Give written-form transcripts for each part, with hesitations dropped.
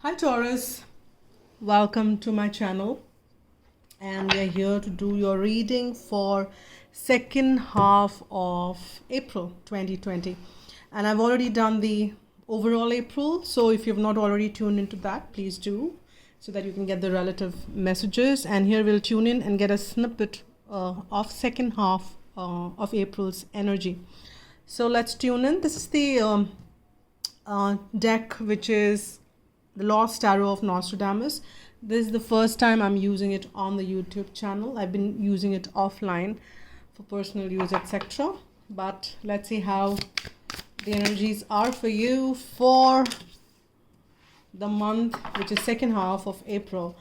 Hi Taurus, welcome to my channel, and we are here to do your reading for second half of April 2020. And I've already done the overall April, so if you've not already tuned into that, please do, so that you can get the relative messages. And here we'll tune in and get a snippet of second half of April's energy. So let's tune in. This is the deck, which is the Lost Tarot of Nostradamus. This is the first time I'm using it on the YouTube channel. I've been using it offline for personal use, etc. But let's see how the energies are for you for the month, which is second half of April.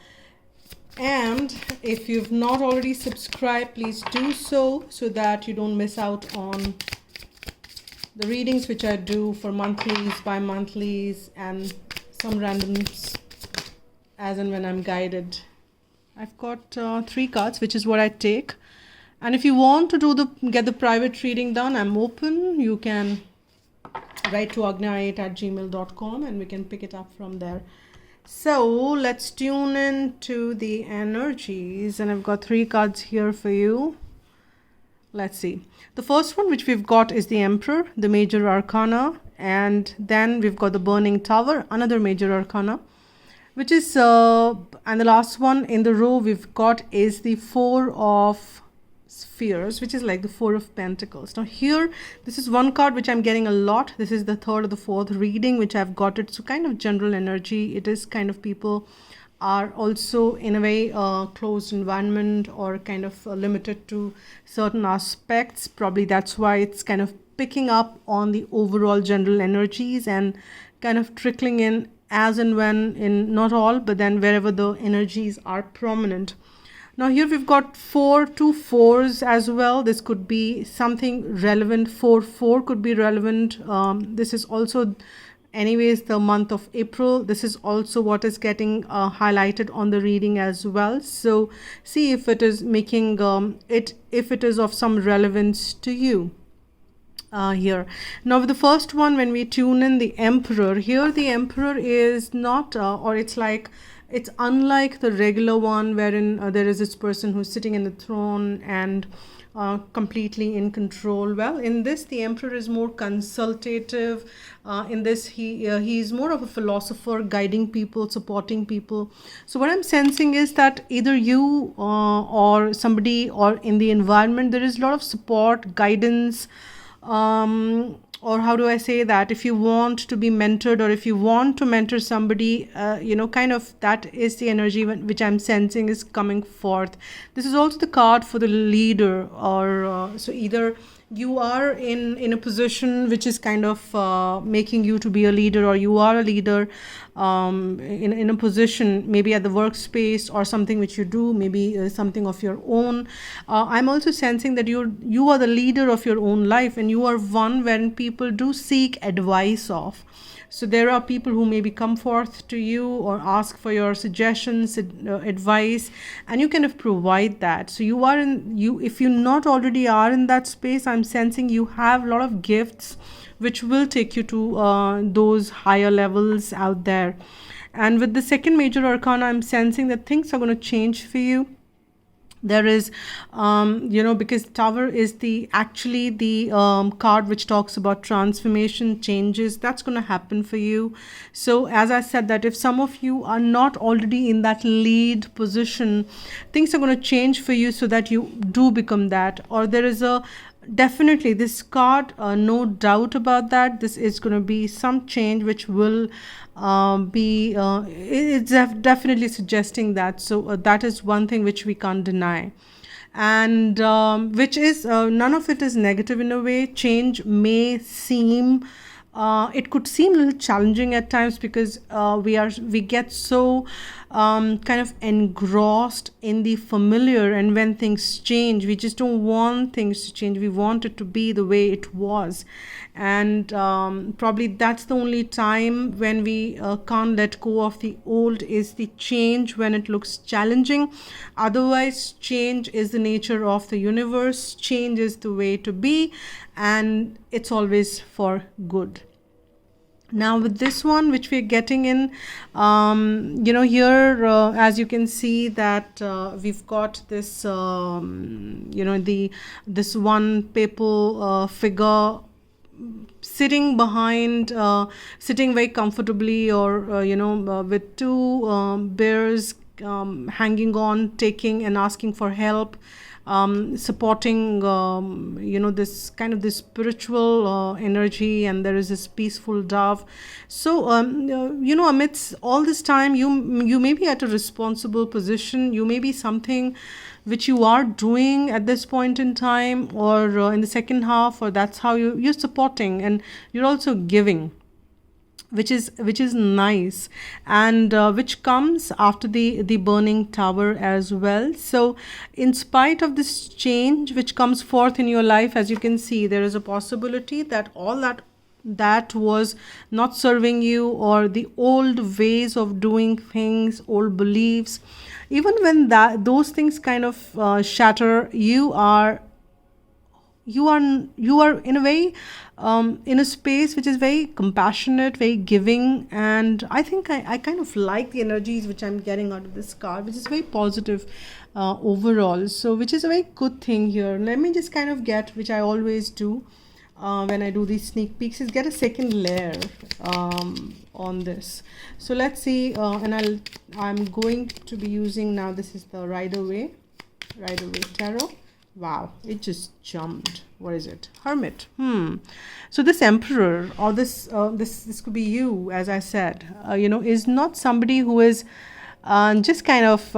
And if you've not already subscribed, please do so that you don't miss out on the readings which I do for monthlies, bi-monthlies, and some randoms as and when I'm guided. I've got 3 cards, which is what I take. And if you want to get the private reading done, I'm open. You can write to agnya8@gmail.com and we can pick it up from there. So let's tune in to the energies, and I've got 3 cards here for you. Let's see. The first one which we've got is the Emperor, the Major Arcana, and then we've got the Burning Tower, another Major Arcana, which is and the last one in the row we've got is the Four of Spheres, which is like the Four of Pentacles. Now here, this is one card which I'm getting a lot. This is the third or the fourth reading which I've got it. So kind of general energy. It is kind of people are also in a way closed environment or kind of limited to certain aspects. Probably that's why it's kind of picking up on the overall general energies and kind of trickling in as and when, in not all, but then wherever the energies are prominent. Now here we've got 2 fours as well. This could be something relevant. 4 could be relevant. This is also anyways the month of April. This is also what is getting highlighted on the reading as well. So see if it is making if it is of some relevance to you. Here now with the first one, when we tune in the Emperor, here the Emperor is not or it's unlike the regular one wherein there is this person who's sitting in the throne and completely in control. Well, in this the Emperor is more consultative. In this he's more of a philosopher, guiding people, supporting people. So what I'm sensing is that either you or somebody or in the environment, there is a lot of support, guidance, or how do I say that, if you want to be mentored or if you want to mentor somebody, kind of that is the energy which I'm sensing is coming forth. This is also the card for the leader, or so either you are in a position which is kind of making you to be a leader, or you are a leader in a position maybe at the workspace or something which you do, maybe something of your own. I'm also sensing that you are the leader of your own life, and you are one when people do seek advice of. So there are people who maybe come forth to you or ask for your suggestions, advice, and you kind of provide that. So you are if you not already are in that space, I'm sensing you have a lot of gifts which will take you to those higher levels out there. And with the second Major Arcana, I'm sensing that things are going to change for you. There is because Tower is the card which talks about transformation, changes that's going to happen for you. So as I said, that if some of you are not already in that lead position, things are going to change for you so that you do become that. Or there is definitely this card, no doubt about that, this is going to be some change which will it's definitely suggesting that. So that is one thing which we can't deny, and which is none of it is negative in a way. Change may seem it could seem a little challenging at times because we get so kind of engrossed in the familiar, and when things change, we just don't want things to change. We want it to be the way it was, and probably that's the only time when we can't let go of the old, is the change when it looks challenging. Otherwise, change is the nature of the universe. Change is the way to be, and it's always for good. Now with this one which we're getting in, here as you can see that we've got this this one people figure sitting behind, sitting very comfortably, or with two bears hanging on, taking and asking for help, supporting this kind of this spiritual energy, and there is this peaceful dove. So amidst all this time, you may be at a responsible position, you may be something which you are doing at this point in time, or in the second half, or that's how you're supporting, and you're also giving, which is nice, and which comes after the burning tower as well. So in spite of this change which comes forth in your life, as you can see, there is a possibility that all that was not serving you, or the old ways of doing things, old beliefs, even when those things kind of shatter, you are in a way, in a space which is very compassionate, very giving, and I think I kind of like the energies which I'm getting out of this card, which is very positive overall. So which is a very good thing here. Let me just kind of get, which I always do when I do these sneak peeks, is get a second layer on this. So let's see, and I'm going to be using now, this is the Rider-Waite Tarot. Wow, it just jumped. What is it? Hermit. So this Emperor, or this could be you, as I said, is not somebody who is just kind of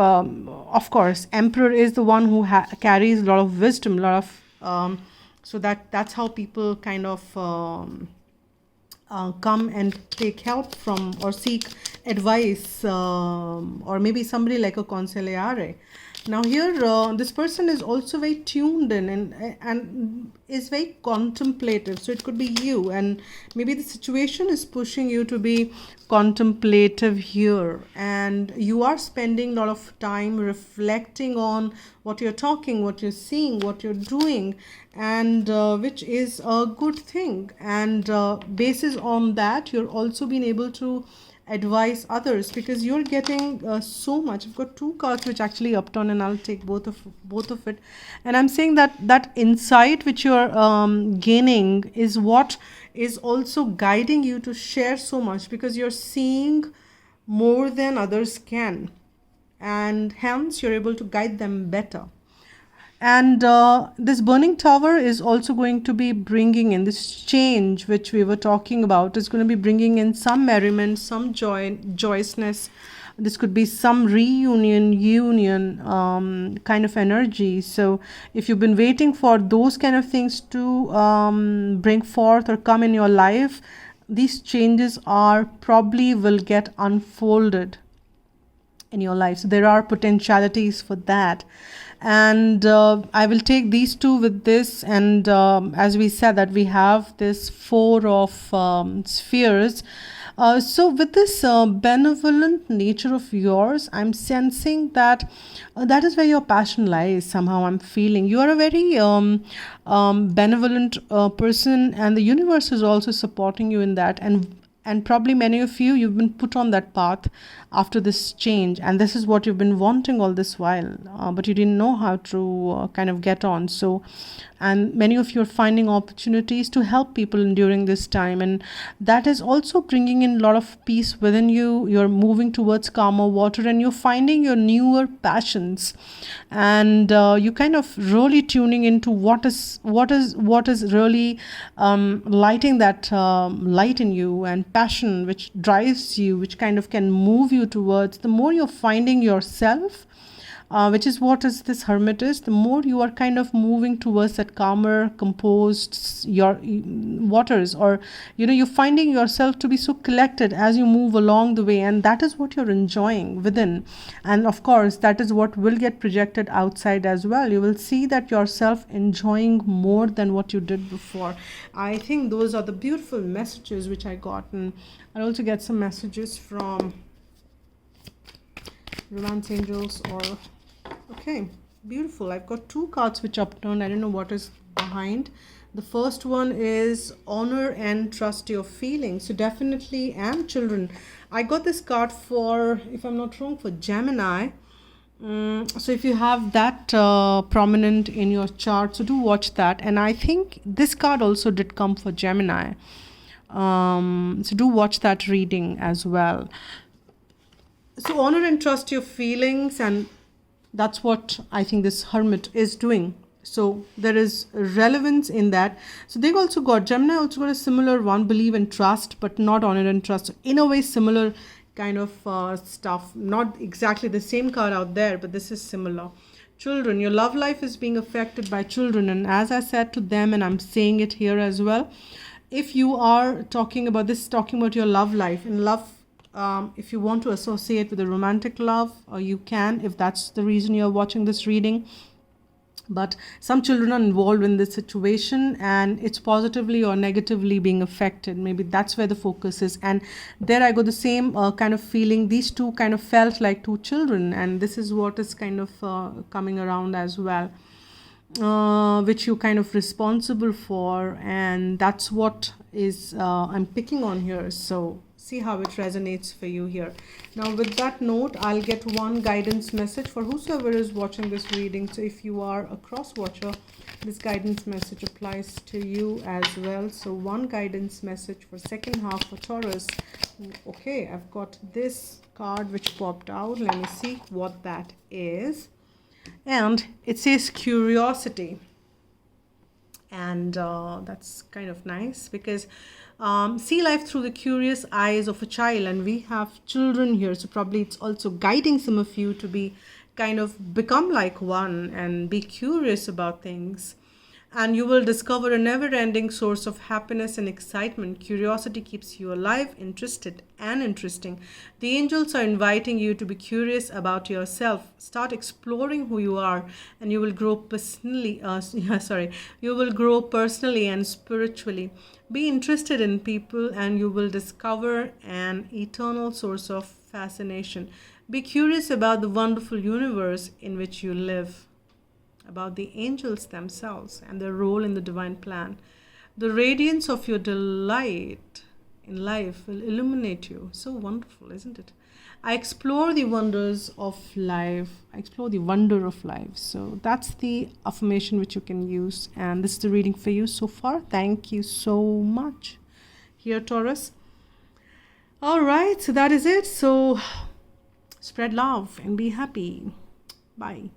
course, Emperor is the one who carries a lot of wisdom, a lot of so that's how people kind of come and take help from, or seek advice, or maybe somebody like a consigliere. Now here, this person is also very tuned in, and is very contemplative. So it could be you, and maybe the situation is pushing you to be contemplative here, and you are spending a lot of time reflecting on what you're talking, what you're seeing, what you're doing, and which is a good thing. And basis on that, you're also being able to advise others, because you're getting so much. I've got two cards which actually upturn, and I'll take both of it, and I'm saying that insight which you're gaining is what is also guiding you to share so much, because you're seeing more than others can, and hence you're able to guide them better. And this burning tower is also going to be bringing in this change which we were talking about. Is going to be bringing in some merriment, some joyousness. This could be some union kind of energy. So if you've been waiting for those kind of things to bring forth or come in your life, these changes probably will get unfolded in your life. So there are potentialities for that. And I will take these two with this, and as we said that we have this 4 of spheres. So with this benevolent nature of yours, I'm sensing that that is where your passion lies. Somehow I'm feeling you are a very benevolent person, and the universe is also supporting you in that. And probably many of you've been put on that path after this change, and this is what you've been wanting all this while, but you didn't know how to kind of get on. So, and many of you are finding opportunities to help people during this time, and that is also bringing in a lot of peace within you. You're moving towards calmer water, and you're finding your newer passions, and you kind of really tuning into what is really lighting that light in you, and passion which drives you, which kind of can move you towards. The more you're finding yourself, which is what is this Hermit is, the more you are kind of moving towards that calmer, composed your waters, or you're finding yourself to be so collected as you move along the way, and that is what you're enjoying within. And of course that is what will get projected outside as well. You will see that yourself enjoying more than what you did before. I think those are the beautiful messages which I got, and I'll also get some messages from Romance Angels. Or okay, beautiful. I've got 2 cards which upturned. I don't know what is behind, The first one is honor and trust your feelings. So definitely, and children. I got this card for, if I'm not wrong, for Gemini. So if you have that prominent in your chart, so do watch that. And I think this card also did come for Gemini. So do watch that reading as well. So honor and trust your feelings, and that's what I think this hermit is doing. So there is relevance in that. So they also got, Gemini also got a similar one, believe and trust, but not honor and trust. In a way, similar kind of stuff. Not exactly the same card out there, but this is similar. Children, your love life is being affected by children. And as I said to them, and I'm saying it here as well, if you are talking about this, talking about your love life, and love, if you want to associate with a romantic love, or you can, if that's the reason you're watching this reading. But some children are involved in this situation, and it's positively or negatively being affected. Maybe that's where the focus is. And there I got the same kind of feeling. These two kind of felt like two children, and this is what is kind of coming around as well, which you're kind of responsible for. And that's what is I'm picking on here. So see how it resonates for you here. Now with that note, I'll get one guidance message for whosoever is watching this reading. So if you are a cross watcher, this guidance message applies to you as well. So one guidance message for second half for Taurus. Okay, I've got this card which popped out. Let me see what that is. And it says curiosity. And that's kind of nice, because see life through the curious eyes of a child. And we have children here, so probably it's also guiding some of you to be kind of become like one and be curious about things. And you will discover a never-ending source of happiness and excitement. Curiosity keeps you alive, interested, and interesting. The angels are inviting you to be curious about yourself. Start exploring who you are, and you will grow personally. You will grow personally and spiritually. Be interested in people, and you will discover an eternal source of fascination. Be curious about the wonderful universe in which you live, about the angels themselves and their role in the divine plan. The radiance of your delight in life will illuminate you. So wonderful, isn't it? I explore the wonders of life. I explore the wonder of life. So that's the affirmation which you can use. And this is the reading for you so far. Thank you so much. Here, Taurus. All right, so that is it. So spread love and be happy. Bye.